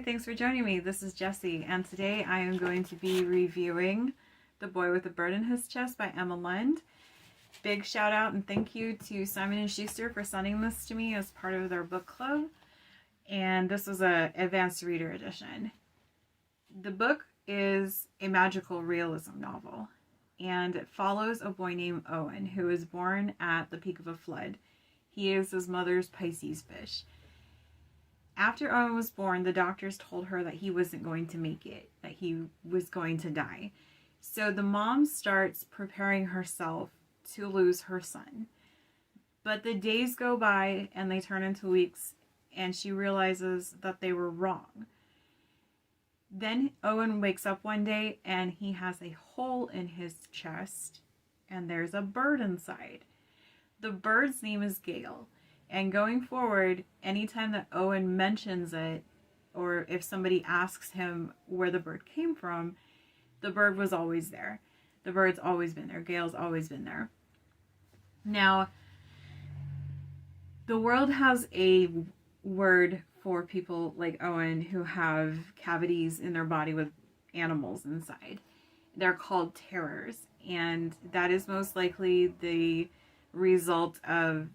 thanks for joining me. This is Jessie, and today I am going to be reviewing The Boy with a Bird in His Chest by Emme Lund. Big shout out and thank you to Simon Schuster for sending this to me as part of their book club. And this was an advanced reader edition. The book is a magical realism novel, and it follows a boy named Owen who is born at the peak of a flood. He is his mother's Pisces fish. After Owen was born, the doctors told her that he wasn't going to make it, that he was going to die. So the mom starts preparing herself to lose her son. But the days go by and they turn into weeks, and she realizes that they were wrong. Then Owen wakes up one day and he has a hole in his chest and there's a bird inside. The bird's name is Gale. And going forward, anytime that Owen mentions it, or if somebody asks him where the bird came from, the bird was always there. The bird's always been there. Gale's always been there. Now, the world has a word for people like Owen who have cavities in their body with animals inside. They're called terrors, and that is most likely the result of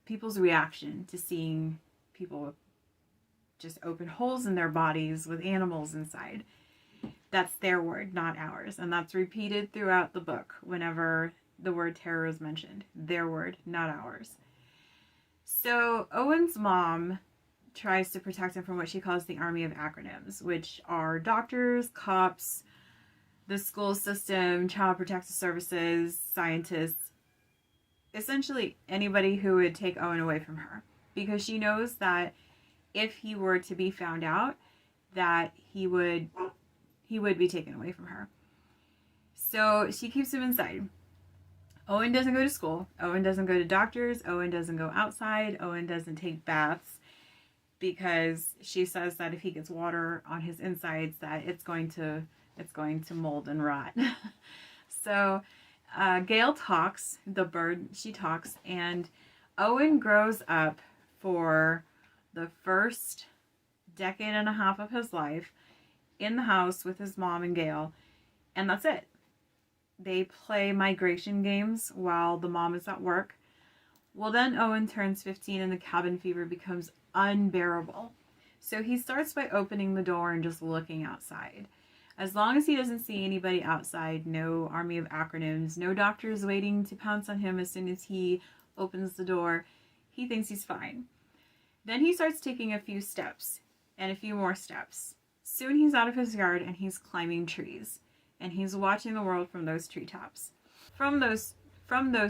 people's reaction to seeing people with just open holes in their bodies with animals inside. That's their word, not ours. And that's repeated throughout the book whenever the word terror is mentioned. Their word, not ours. So Owen's mom tries to protect him from what she calls the army of acronyms, which are doctors, cops, the school system, child protective services, scientists, essentially anybody who would take Owen away from her, because she knows that if he were to be found out, that he would be taken away from her. So she keeps him inside. Owen doesn't go to school. Owen doesn't go to doctors. Owen doesn't go outside. Owen doesn't take baths, because she says that if he gets water on his insides, that it's going to mold and rot. So Gale talks, the bird, she talks, and Owen grows up for the first decade and a half of his life in the house with his mom and Gale, and that's it. They play migration games while the mom is at work. Well, then Owen turns 15 and the cabin fever becomes unbearable. So he starts by opening the door and just looking outside. As long as he doesn't see anybody outside, no army of acronyms, no doctors waiting to pounce on him as soon as he opens the door, he thinks he's fine. Then he starts taking a few steps and a few more steps. Soon he's out of his yard and he's climbing trees, and he's watching the world from those treetops. From those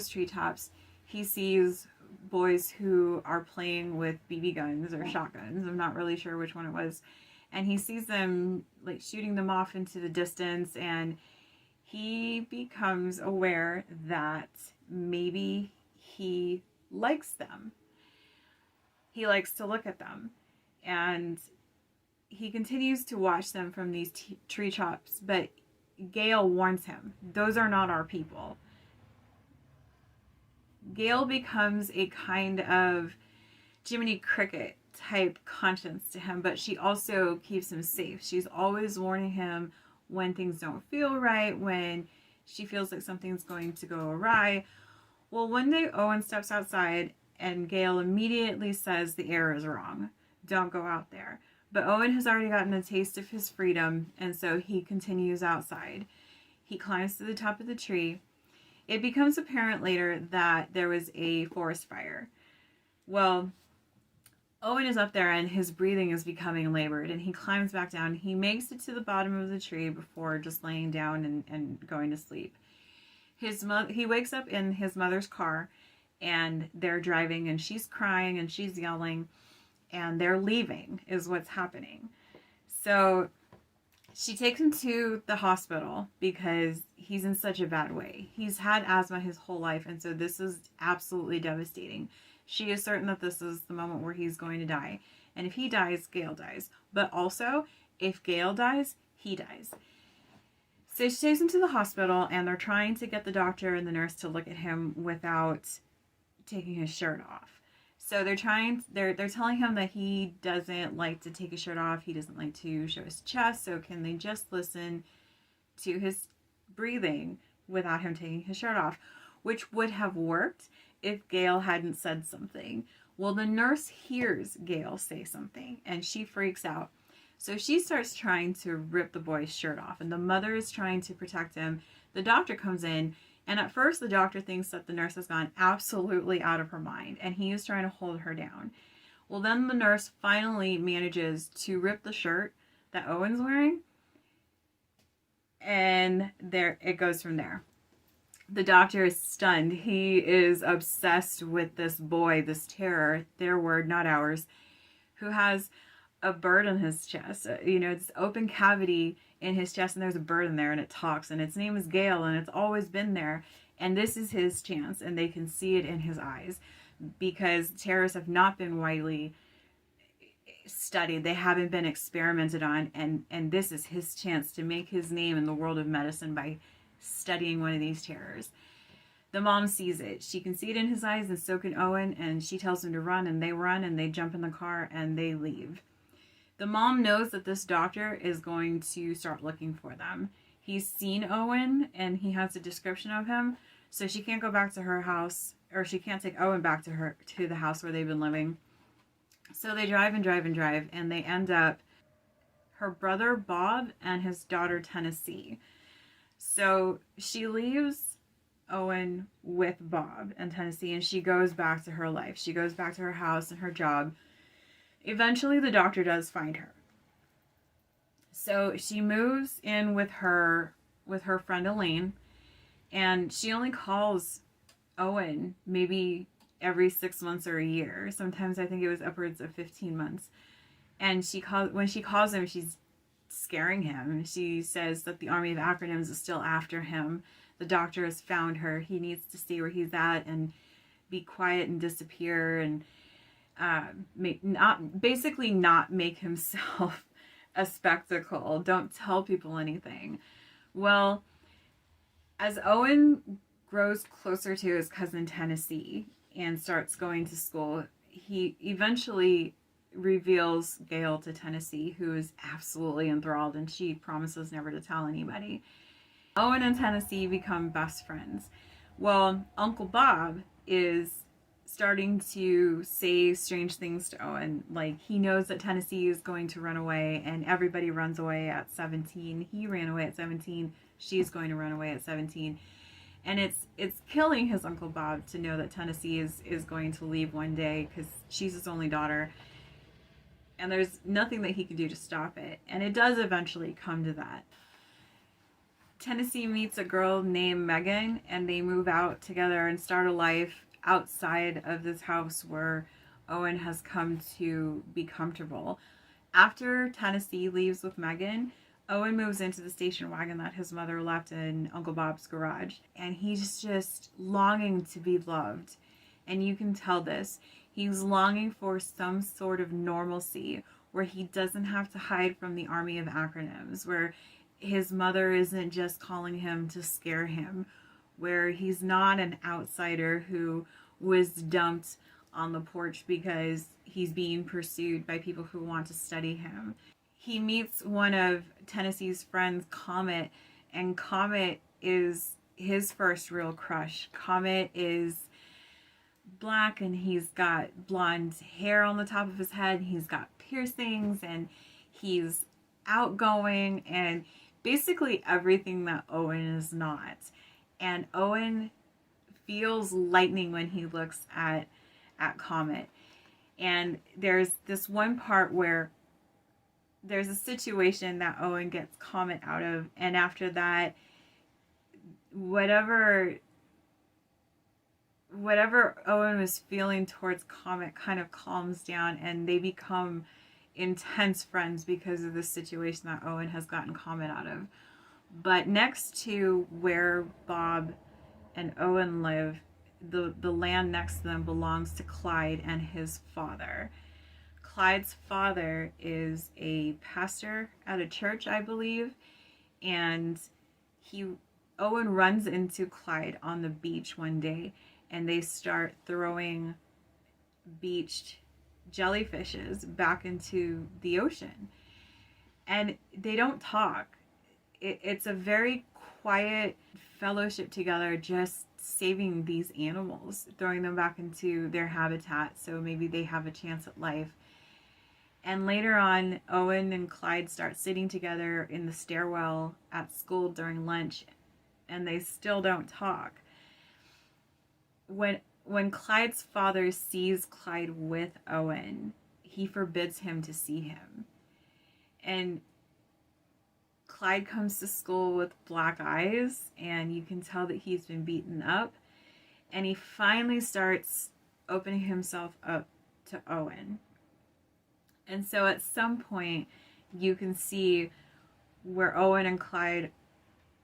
treetops, he sees boys who are playing with BB guns or shotguns. I'm not really sure which one it was. And he sees them like shooting them off into the distance, and he becomes aware that maybe he likes them. He likes to look at them, and he continues to watch them from these tree tops, but Gale warns him, those are not our people. Gale becomes a kind of Jiminy Cricket type conscience to him, but she also keeps him safe. She's always warning him when things don't feel right, when she feels like something's going to go awry. Well, one day Owen steps outside and Gale immediately says the air is wrong. Don't go out there. But Owen has already gotten a taste of his freedom, and so he continues outside. He climbs to the top of the tree. It becomes apparent later that there was a forest fire. Well, Owen is up there and his breathing is becoming labored, and he climbs back down. He makes it to the bottom of the tree before just laying down and going to sleep. He wakes up in his mother's car, and they're driving, and she's crying and she's yelling, and they're leaving is what's happening. So she takes him to the hospital because he's in such a bad way. He's had asthma his whole life, and so this is absolutely devastating. She is certain that this is the moment where he's going to die. And if he dies, Gale dies. But also, if Gale dies, he dies. So she takes him to the hospital, and they're trying to get the doctor and the nurse to look at him without taking his shirt off. So they're telling him that he doesn't like to take his shirt off. He doesn't like to show his chest. So can they just listen to his breathing without him taking his shirt off? Which would have worked if Gail hadn't said something. Well, the nurse hears Gail say something and she freaks out. So she starts trying to rip the boy's shirt off, and the mother is trying to protect him. The doctor comes in, and at first the doctor thinks that the nurse has gone absolutely out of her mind, and he is trying to hold her down. Well, then the nurse finally manages to rip the shirt that Owen's wearing, and there it goes from there. The doctor is stunned. He is obsessed with this boy, this terror, their word, not ours, who has a bird in his chest. This open cavity in his chest, and there's a bird in there, and it talks, and its name is Gale, and it's always been there, and this is his chance, and they can see it in his eyes, because terrors have not been widely studied. They haven't been experimented on, and this is his chance to make his name in the world of medicine by studying one of these terrors. The mom sees it. She can see it in his eyes, and so can Owen, and she tells him to run, and they run, and they jump in the car, and they leave. The mom knows that this doctor is going to start looking for them. He's seen Owen, and he has a description of him, so she can't go back to her house, or she can't take Owen back to the house where they've been living. So they drive and drive and drive, and they end up her brother Bob and his daughter Tennessee. So she leaves Owen with Bob and Tennessee, and she goes back to her life. She goes back to her house and her job. Eventually, the doctor does find her. So she moves in with her friend Elaine, and she only calls Owen maybe every 6 months or a year. Sometimes I think it was upwards of 15 months. And when she calls him, she's scaring him. She says that the army of acronyms is still after him. The doctor has found her. He needs to stay where he's at and be quiet and disappear, and not make himself a spectacle. Don't tell people anything. Well, as Owen grows closer to his cousin Tennessee and starts going to school, he eventually reveals Gail to Tennessee, who is absolutely enthralled, and she promises never to tell anybody. Owen and Tennessee become best friends. Well, Uncle Bob is starting to say strange things to Owen. Like, he knows that Tennessee is going to run away, and everybody runs away at 17. He ran away at 17. She's going to run away at 17. And it's killing his Uncle Bob to know that Tennessee is going to leave one day, because she's his only daughter. And there's nothing that he can do to stop it. And it does eventually come to that. Tennessee meets a girl named Megan, and they move out together and start a life outside of this house where Owen has come to be comfortable. After Tennessee leaves with Megan, Owen moves into the station wagon that his mother left in Uncle Bob's garage, and he's just longing to be loved. And you can tell this. He's longing for some sort of normalcy where he doesn't have to hide from the army of acronyms, where his mother isn't just calling him to scare him, where he's not an outsider who was dumped on the porch because he's being pursued by people who want to study him. He meets one of Tennessee's friends, Comet, and Comet is his first real crush. Comet is black, and he's got blonde hair on the top of his head. He's got piercings, and he's outgoing, and basically everything that Owen is not. And Owen feels lightning when he looks at Comet. And there's this one part where there's a situation that Owen gets Comet out of, and after that, whatever Owen was feeling towards Comet kind of calms down, and they become intense friends because of the situation that Owen has gotten Comet out of. But next to where Bob and Owen live, the land next to them belongs to Clyde and his father. Clyde's father is a pastor at a church, I believe, and Owen runs into Clyde on the beach one day, and they start throwing beached jellyfishes back into the ocean. And they don't talk. It's a very quiet fellowship together, just saving these animals, throwing them back into their habitat so maybe they have a chance at life. And later on, Owen and Clyde start sitting together in the stairwell at school during lunch, and they still don't talk. When Clyde's father sees Clyde with Owen, he forbids him to see him. And Clyde comes to school with black eyes, and you can tell that he's been beaten up. And he finally starts opening himself up to Owen. And so at some point, you can see where Owen and Clyde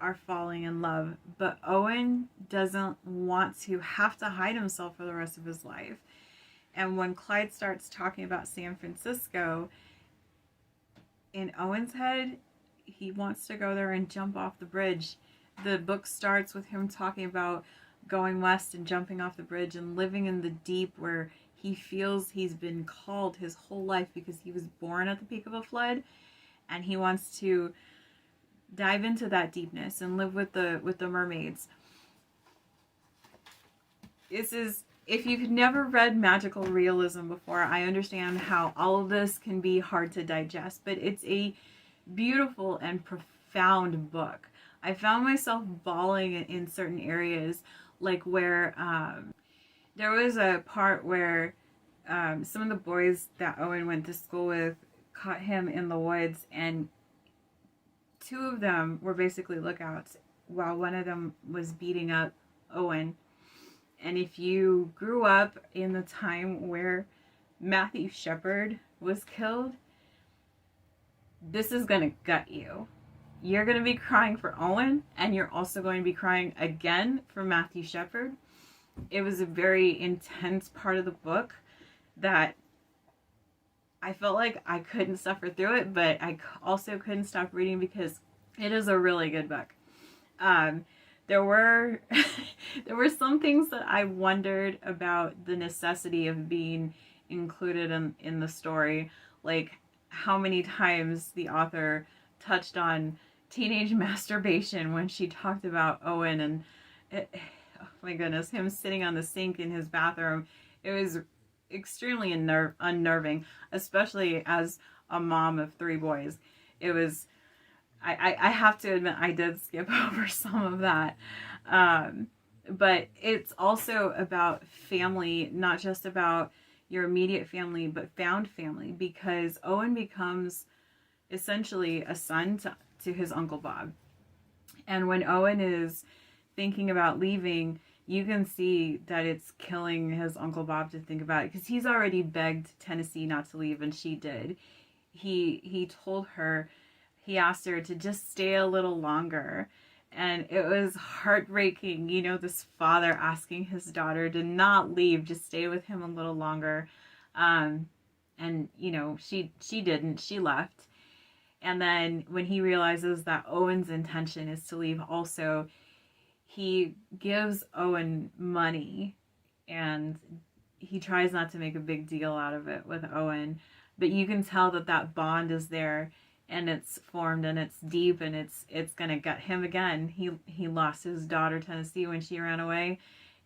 are falling in love. But Owen doesn't want to have to hide himself for the rest of his life. And when Clyde starts talking about San Francisco, in Owen's head, he wants to go there and jump off the bridge. The book starts with him talking about going west and jumping off the bridge and living in the deep, where he feels he's been called his whole life because he was born at the peak of a flood, and he wants to dive into that deepness and live with the mermaids. This is, if you've never read magical realism before, I understand how all of this can be hard to digest, but it's a beautiful and profound book. I found myself bawling in certain areas, like where there was a part where some of the boys that Owen went to school with caught him in the woods, and two of them were basically lookouts while one of them was beating up Owen. And if you grew up in the time where Matthew Shepard was killed, this is going to gut you. You're going to be crying for Owen, and you're also going to be crying again for Matthew Shepard. It was a very intense part of the book that I felt like I couldn't suffer through it, but I also couldn't stop reading because it is a really good book. There were some things that I wondered about the necessity of being included in the story, like how many times the author touched on teenage masturbation when she talked about Owen, and oh my goodness, him sitting on the sink in his bathroom. It was extremely unnerving, especially as a mom of 3 boys. It was, I have to admit, I did skip over some of that. But it's also about family, not just about your immediate family, but found family, because Owen becomes essentially a son to his Uncle Bob. And when Owen is thinking about leaving, you can see that it's killing his Uncle Bob to think about it, because he's already begged Tennessee not to leave, and she did. He told her, he asked her to just stay a little longer. And it was heartbreaking, you know, this father asking his daughter to not leave, just stay with him a little longer. And, you know, she didn't, she left. And then when he realizes that Owen's intention is to leave also, he gives Owen money, and he tries not to make a big deal out of it with Owen. But you can tell that bond is there, and it's formed, and it's deep, and it's gonna gut him again. He lost his daughter Tennessee when she ran away,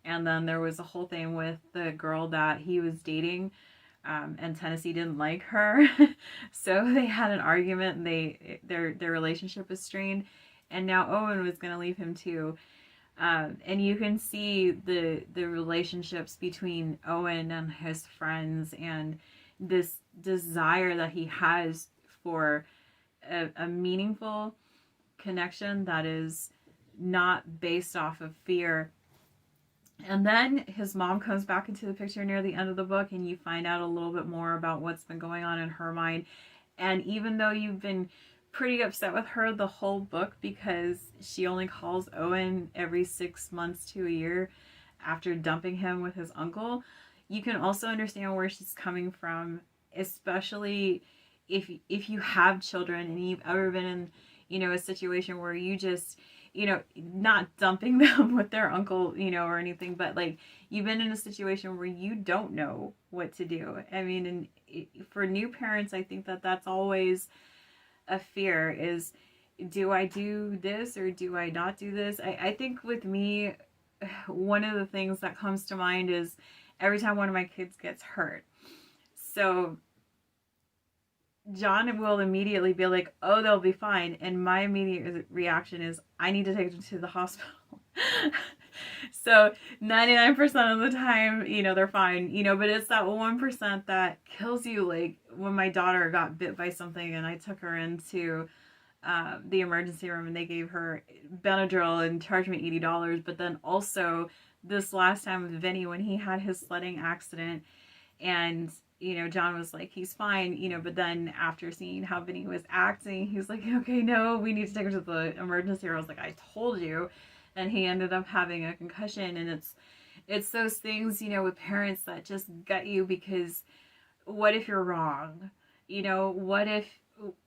and then there was a whole thing with the girl that he was dating, and Tennessee didn't like her, so they had an argument, and their relationship was strained, and now Owen was gonna leave him too. And you can see the relationships between Owen and his friends, and this desire that he has for a meaningful connection that is not based off of fear. And then his mom comes back into the picture near the end of the book, and you find out a little bit more about what's been going on in her mind. And even though you've been pretty upset with her the whole book because she only calls Owen every 6 months to a year after dumping him with his uncle, you can also understand where she's coming from, especially if you have children and you've ever been in, you know, a situation where you just, you know, not dumping them with their uncle, you know, or anything, but like you've been in a situation where you don't know what to do. I mean, and for new parents, I think that that's always a fear is, do I do this or do I not do this? I think with me, one of the things that comes to mind is every time one of my kids gets hurt. So John will immediately be like, oh, they'll be fine. And my immediate reaction is, I need to take them to the hospital. So 99% of the time, you know, they're fine, you know, but it's that 1% that kills you. Like when my daughter got bit by something and I took her into the emergency room and they gave her Benadryl and charged me $80. But then also this last time with Vinny, when he had his sledding accident, and you know, John was like, he's fine, you know, but then after seeing how Vinny was acting, he was like, okay, no, we need to take him to the emergency room. I was like, I told you. And he ended up having a concussion. And it's those things, you know, with parents that just gut you, because what if you're wrong? You know, what if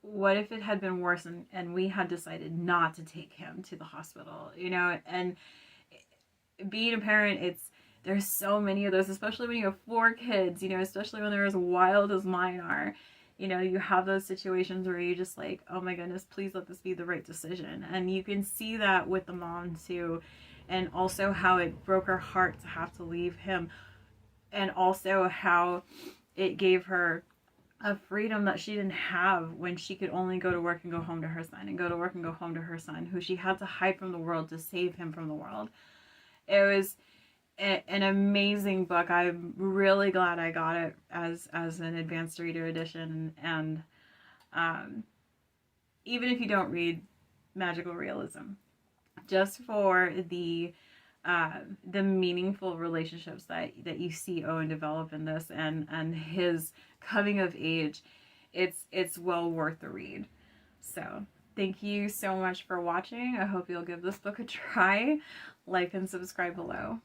it had been worse and we had decided not to take him to the hospital, you know? And being a parent, there's so many of those, especially when you have 4 kids, you know, especially when they're as wild as mine are. You know, you have those situations where you just like, oh my goodness, please let this be the right decision. And you can see that with the mom too. And also how it broke her heart to have to leave him. And also how it gave her a freedom that she didn't have when she could only go to work and go home to her son, and go to work and go home to her son, who she had to hide from the world to save him from the world. It was an amazing book. I'm really glad I got it as an advanced reader edition. And even if you don't read magical realism, just for the meaningful relationships that you see Owen develop in this, and his coming of age, it's well worth the read. So thank you so much for watching. I hope you'll give this book a try. Like and subscribe below.